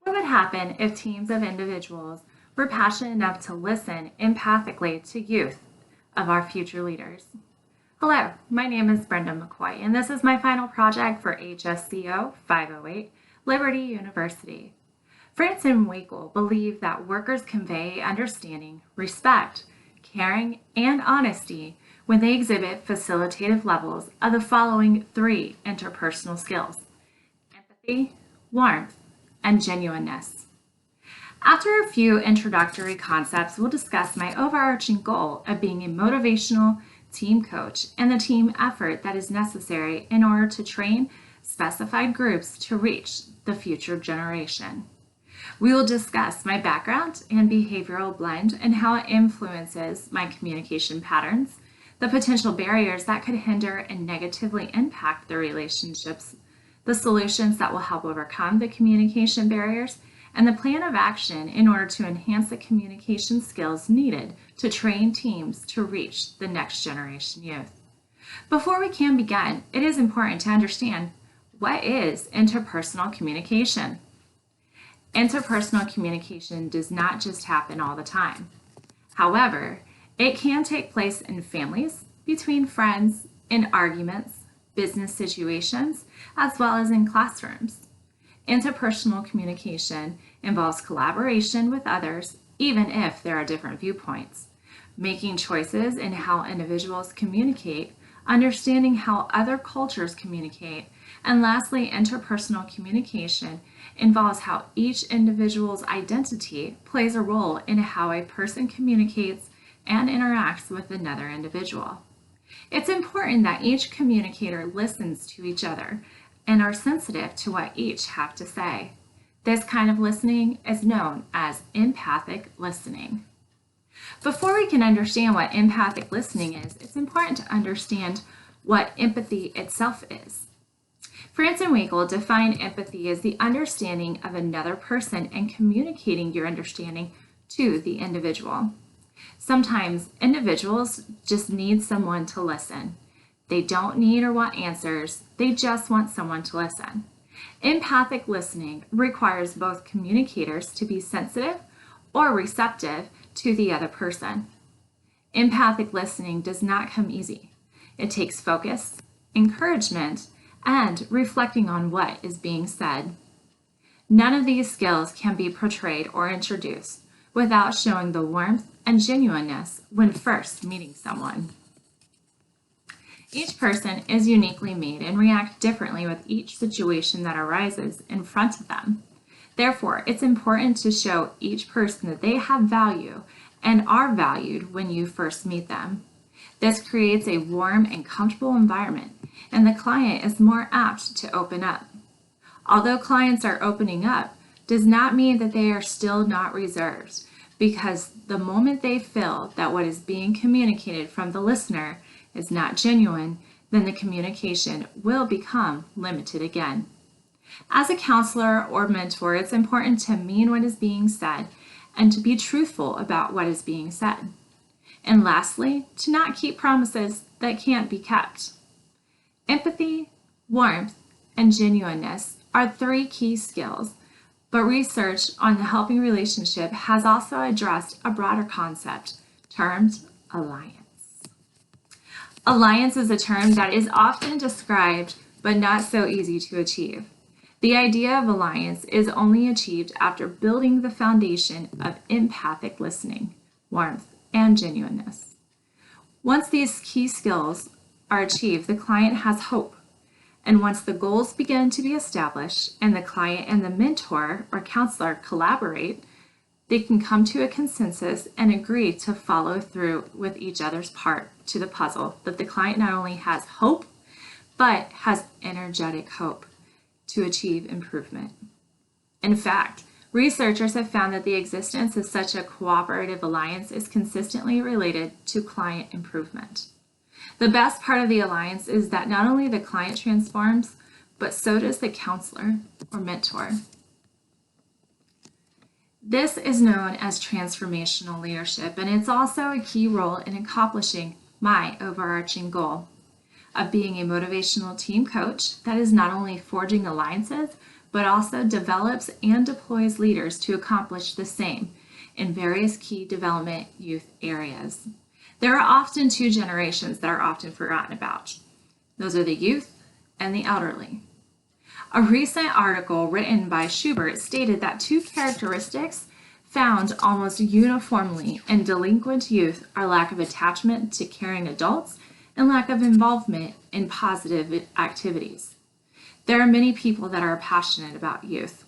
What would happen if teams of individuals were passionate enough to listen empathically to youth of our future leaders? Hello, my name is Brenda McCoy, and this is my final project for HSCO 508, Liberty University. France and Wakel believe that workers convey understanding, respect, caring, and honesty when they exhibit facilitative levels of the following three interpersonal skills: empathy, warmth, and genuineness. After a few introductory concepts, we'll discuss my overarching goal of being a motivational team coach and the team effort that is necessary in order to train specified groups to reach the future generation. We will discuss my background and behavioral blend and how it influences my communication patterns, the potential barriers that could hinder and negatively impact the relationships, the solutions that will help overcome the communication barriers, and the plan of action in order to enhance the communication skills needed to train teams to reach the next generation youth. Before we can begin, it is important to understand what is interpersonal communication. Interpersonal communication does not just happen all the time. However, it can take place in families, between friends, in arguments, business situations, as well as in classrooms. Interpersonal communication involves collaboration with others, even if there are different viewpoints, making choices in how individuals communicate, understanding how other cultures communicate, and lastly, interpersonal communication involves how each individual's identity plays a role in how a person communicates and interacts with another individual. It's important that each communicator listens to each other and are sensitive to what each have to say. This kind of listening is known as empathic listening. Before we can understand what empathic listening is, it's important to understand what empathy itself is. France and Wakel define empathy as the understanding of another person and communicating your understanding to the individual. Sometimes individuals just need someone to listen. They don't need or want answers, they just want someone to listen. Empathic listening requires both communicators to be sensitive or receptive to the other person. Empathic listening does not come easy. It takes focus, encouragement, and reflecting on what is being said. None of these skills can be portrayed or introduced without showing the warmth and genuineness when first meeting someone. Each person is uniquely made and reacts differently with each situation that arises in front of them. Therefore, it's important to show each person that they have value and are valued when you first meet them. This creates a warm and comfortable environment, and the client is more apt to open up. Although clients are opening up, does not mean that they are still not reserved, because the moment they feel that what is being communicated from the listener is not genuine, then the communication will become limited again. As a counselor or mentor, it's important to mean what is being said and to be truthful about what is being said. And lastly, to not keep promises that can't be kept. Empathy, warmth, and genuineness are three key skills, but research on the helping relationship has also addressed a broader concept termed alliance. Alliance is a term that is often described but not so easy to achieve. The idea of alliance is only achieved after building the foundation of empathic listening, warmth, and genuineness. Once these key skills are achieved, the client has hope. And once the goals begin to be established and the client and the mentor or counselor collaborate, they can come to a consensus and agree to follow through with each other's part to the puzzle that the client not only has hope, but has energetic hope to achieve improvement. In fact, researchers have found that the existence of such a cooperative alliance is consistently related to client improvement. The best part of the alliance is that not only the client transforms, but so does the counselor or mentor. This is known as transformational leadership, and it's also a key role in accomplishing my overarching goal of being a motivational team coach that is not only forging alliances, but also develops and deploys leaders to accomplish the same in various key development youth areas. There are often two generations that are often forgotten about. Those are the youth and the elderly. A recent article written by Schubert stated that two characteristics found almost uniformly in delinquent youth are lack of attachment to caring adults and lack of involvement in positive activities. There are many people that are passionate about youth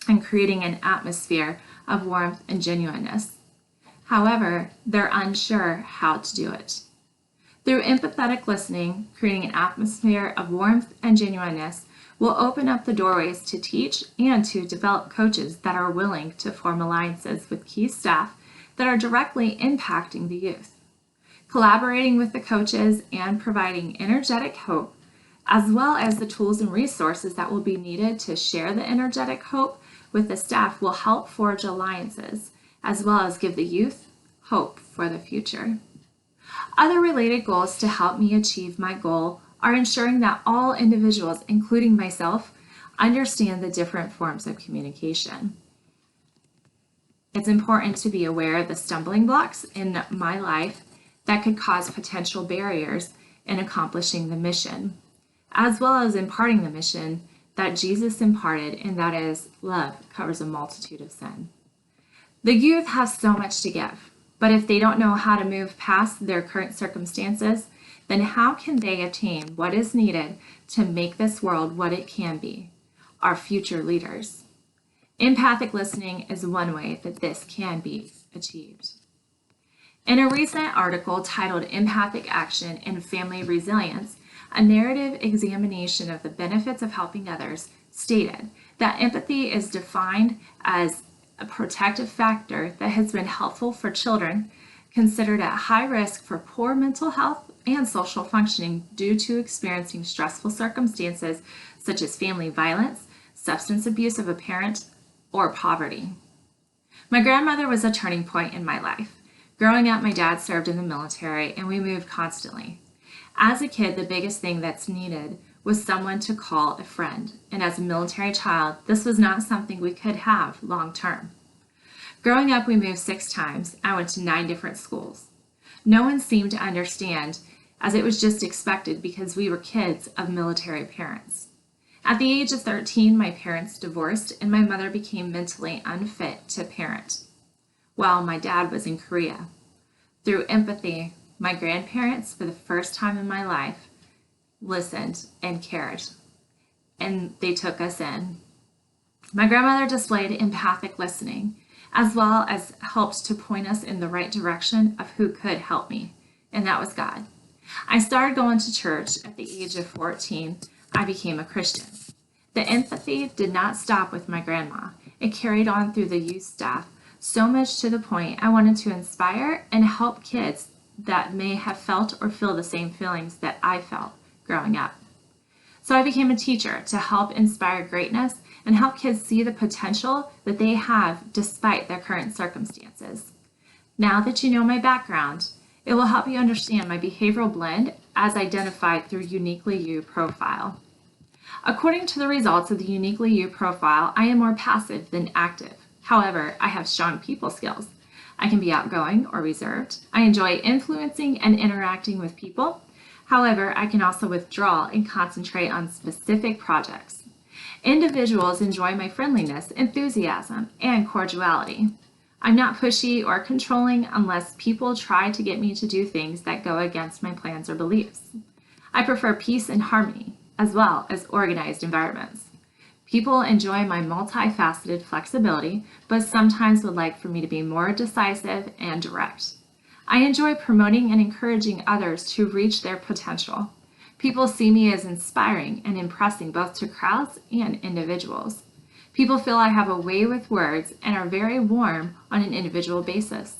and creating an atmosphere of warmth and genuineness. However, they're unsure how to do it. Through empathetic listening, creating an atmosphere of warmth and genuineness will open up the doorways to teach and to develop coaches that are willing to form alliances with key staff that are directly impacting the youth. Collaborating with the coaches and providing energetic hope, as well as the tools and resources that will be needed to share the energetic hope with the staff, will help forge alliances, as well as give the youth hope for the future. Other related goals to help me achieve my goal are ensuring that all individuals, including myself, understand the different forms of communication. It's important to be aware of the stumbling blocks in my life that could cause potential barriers in accomplishing the mission, as well as imparting the mission that Jesus imparted, and that is love covers a multitude of sin. The youth have so much to give, but if they don't know how to move past their current circumstances, then how can they attain what is needed to make this world what it can be, our future leaders? Empathic listening is one way that this can be achieved. In a recent article titled Empathic Action in Family Resilience, a narrative examination of the benefits of helping others stated that empathy is defined as a protective factor that has been helpful for children considered at high risk for poor mental health and social functioning due to experiencing stressful circumstances such as family violence, substance abuse of a parent, or poverty. My grandmother was a turning point in my life. Growing up, my dad served in the military and we moved constantly. As a kid, the biggest thing that's needed was someone to call a friend, and as a military child, this was not something we could have long term. Growing up, we moved 6 times. I went to 9 different schools. No one seemed to understand, as it was just expected because we were kids of military parents. At the age of 13, my parents divorced and my mother became mentally unfit to parent, while my dad was in Korea. Through empathy, my grandparents, for the first time in my life, listened and cared, and they took us in. My grandmother displayed empathic listening, as well as helped to point us in the right direction of who could help me, and that was God. I started going to church at the age of 14. I became a Christian. The empathy did not stop with my grandma. It carried on through the youth staff, so much to the point I wanted to inspire and help kids that may have felt or feel the same feelings that I felt growing up. So I became a teacher to help inspire greatness and help kids see the potential that they have despite their current circumstances. Now that you know my background, it will help you understand my behavioral blend as identified through Uniquely You profile. According to the results of the Uniquely You profile, I am more passive than active. However, I have strong people skills. I can be outgoing or reserved. I enjoy influencing and interacting with people. However, I can also withdraw and concentrate on specific projects. Individuals enjoy my friendliness, enthusiasm, and cordiality. I'm not pushy or controlling unless people try to get me to do things that go against my plans or beliefs. I prefer peace and harmony, as well as organized environments. People enjoy my multifaceted flexibility, but sometimes would like for me to be more decisive and direct. I enjoy promoting and encouraging others to reach their potential. People see me as inspiring and impressing both to crowds and individuals. People feel I have a way with words and are very warm on an individual basis.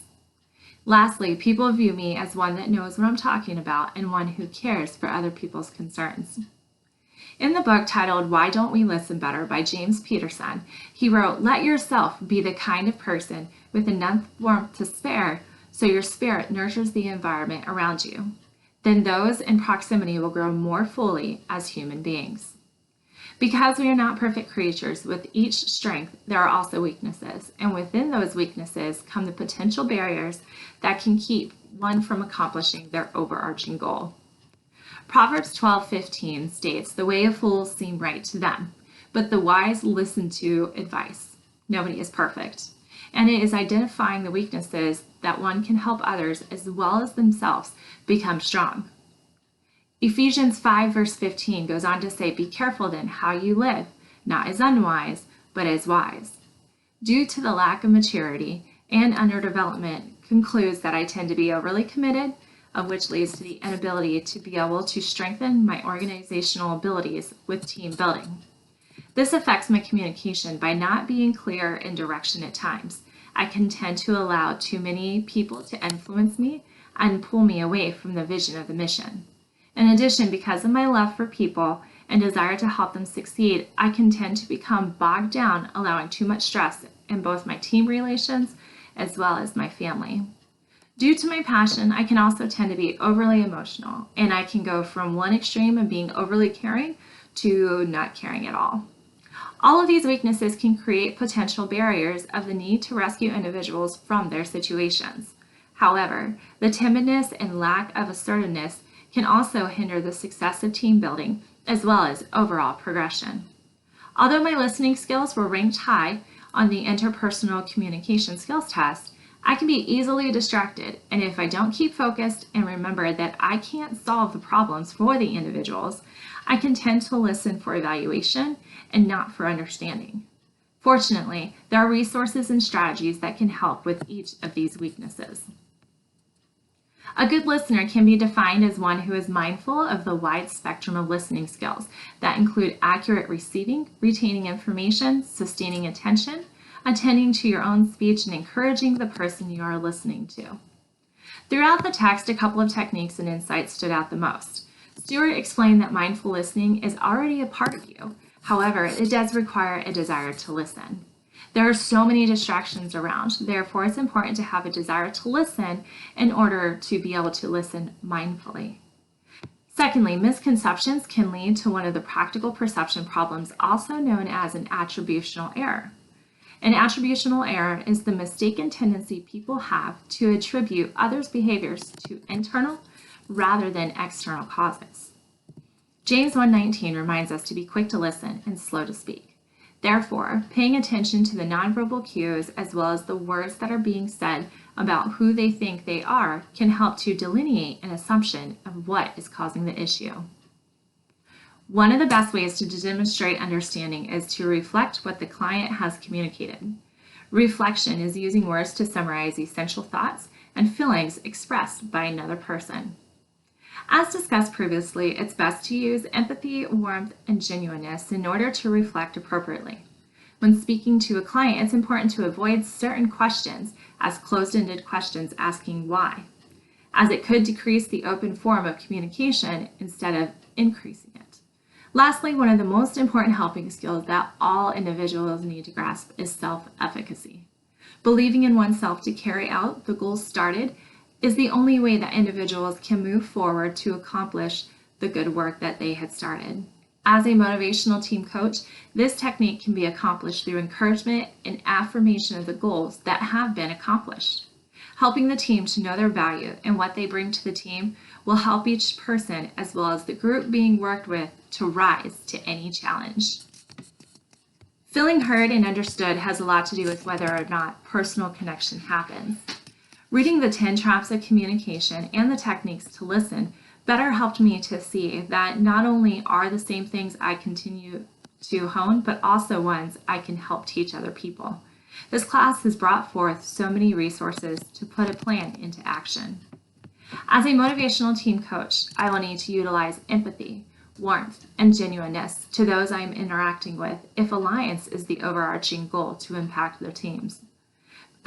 Lastly, people view me as one that knows what I'm talking about and one who cares for other people's concerns. In the book titled Why Don't We Listen Better by James Peterson, he wrote, "Let yourself be the kind of person with enough warmth to spare so your spirit nurtures the environment around you. Then those in proximity will grow more fully as human beings." Because we are not perfect creatures, with each strength, there are also weaknesses. And within those weaknesses come the potential barriers that can keep one from accomplishing their overarching goal. Proverbs 12:15 states, "The way of fools seem right to them, but the wise listen to advice." Nobody is perfect. And it is identifying the weaknesses that one can help others as well as themselves become strong. Ephesians 5:15 goes on to say, "Be careful then how you live, not as unwise, but as wise." Due to the lack of maturity and underdevelopment, concludes that I tend to be overly committed, of which leads to the inability to be able to strengthen my organizational abilities with team building. This affects my communication by not being clear in direction at times. I can tend to allow too many people to influence me and pull me away from the vision of the mission. In addition, because of my love for people and desire to help them succeed, I can tend to become bogged down, allowing too much stress in both my team relations as well as my family. Due to my passion, I can also tend to be overly emotional, and I can go from one extreme of being overly caring to not caring at all. All of these weaknesses can create potential barriers of the need to rescue individuals from their situations. However, the timidness and lack of assertiveness can also hinder the success of team building as well as overall progression. Although my listening skills were ranked high on the interpersonal communication skills test, I can be easily distracted, and if I don't keep focused and remember that I can't solve the problems for the individuals, I can tend to listen for evaluation and not for understanding. Fortunately, there are resources and strategies that can help with each of these weaknesses. A good listener can be defined as one who is mindful of the wide spectrum of listening skills that include accurate receiving, retaining information, sustaining attention, attending to your own speech, and encouraging the person you are listening to. Throughout the text, a couple of techniques and insights stood out the most. Stewart explained that mindful listening is already a part of you. However, it does require a desire to listen. There are so many distractions around, therefore it's important to have a desire to listen in order to be able to listen mindfully. Secondly, misconceptions can lead to one of the practical perception problems, also known as an attributional error. An attributional error is the mistaken tendency people have to attribute others' behaviors to internal rather than external causes. James 1:19 reminds us to be quick to listen and slow to speak. Therefore, paying attention to the nonverbal cues as well as the words that are being said about who they think they are can help to delineate an assumption of what is causing the issue. One of the best ways to demonstrate understanding is to reflect what the client has communicated. Reflection is using words to summarize essential thoughts and feelings expressed by another person. As discussed previously, it's best to use empathy, warmth, and genuineness in order to reflect appropriately. When speaking to a client, it's important to avoid certain questions as closed-ended questions asking why, as it could decrease the open form of communication instead of increasing it. Lastly, one of the most important helping skills that all individuals need to grasp is self-efficacy. Believing in oneself to carry out the goals started is the only way that individuals can move forward to accomplish the good work that they had started. As a motivational team coach, this technique can be accomplished through encouragement and affirmation of the goals that have been accomplished. Helping the team to know their value and what they bring to the team will help each person as well as the group being worked with to rise to any challenge. Feeling heard and understood has a lot to do with whether or not personal connection happens. Reading the 10 traps of communication and the techniques to listen better helped me to see that not only are the same things I continue to hone, but also ones I can help teach other people. This class has brought forth so many resources to put a plan into action. As a motivational team coach, I will need to utilize empathy, warmth, and genuineness to those I am interacting with if alliance is the overarching goal to impact their teams.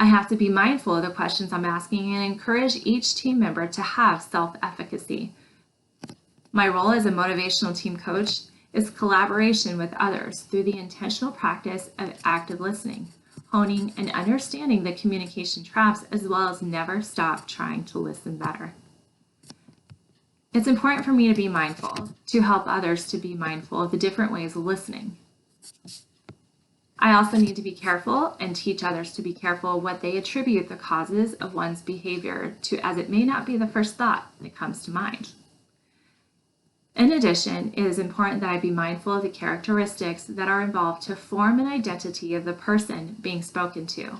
I have to be mindful of the questions I'm asking and encourage each team member to have self-efficacy. My role as a motivational team coach is collaboration with others through the intentional practice of active listening, honing and understanding the communication traps, as well as never stop trying to listen better. It's important for me to be mindful, to help others to be mindful of the different ways of listening. I also need to be careful and teach others to be careful what they attribute the causes of one's behavior to, as it may not be the first thought that comes to mind. In addition, it is important that I be mindful of the characteristics that are involved to form an identity of the person being spoken to.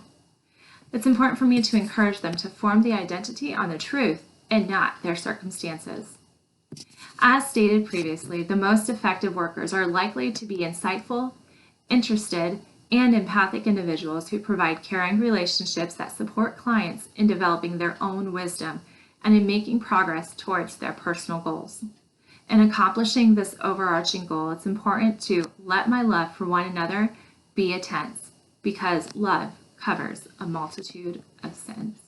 It's important for me to encourage them to form the identity on the truth and not their circumstances. As stated previously, the most effective workers are likely to be insightful, interested, and empathic individuals who provide caring relationships that support clients in developing their own wisdom and in making progress towards their personal goals. In accomplishing this overarching goal, it's important to let my love for one another be intense, because love covers a multitude of sins.